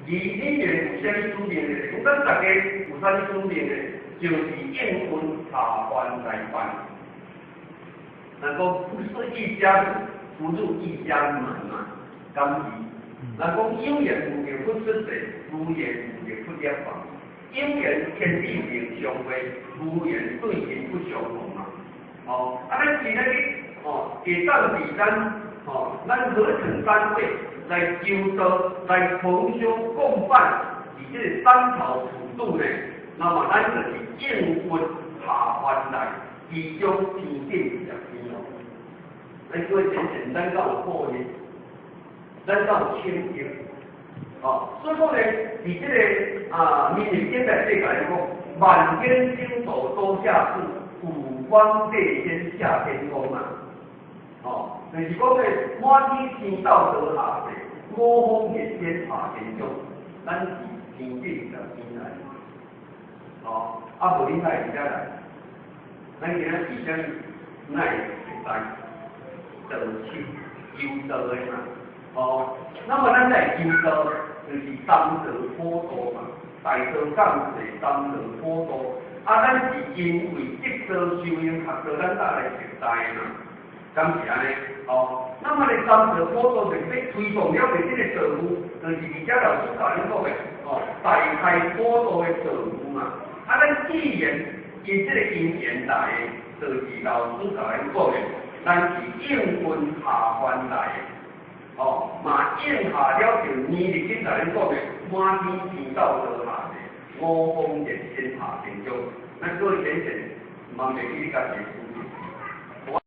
你有啥物使命咧？咱大家有啥物使命咧？就是应运下凡来办。能够不是一家子，不入一家门嘛，咁是。能够有缘无缘不出世，无缘无缘不了房。有缘天地人相会，无缘对人不相逢嘛。哦，咱今日给当地咱合成单位来纠道、来同修共办，以这个三朝普渡呢，那么咱就是应运下凡来，其中天定入天咯。咱各位先生，咱敢有好呢？咱敢有清净？所以说呢，以这个民间现代这个来讲，满天星斗都下世，五方列仙下天宫嘛。就是讲咧，满天星斗得下世，五方列仙下天宫，咱是天定入天来。无恁来而家来，咱今仔是啥物？乃会知道亲修道的嘛。那么咱来修道，就是三德普渡嘛，大道降世，三德普渡。咱是因为这道修行学道，咱才来实在嘛。敢是安尼？那么咧三德普渡就是要推动了的这个道务，就是而家老师教恁讲的大开普渡的道务嘛。咱既然因这个因缘来的，就是老师教恁讲的，咱是应运下凡来的。嘛应下了就年日今来恁讲的，满天星斗得下世，五方列仙下天宫。咱各位先生，望袂记你家己。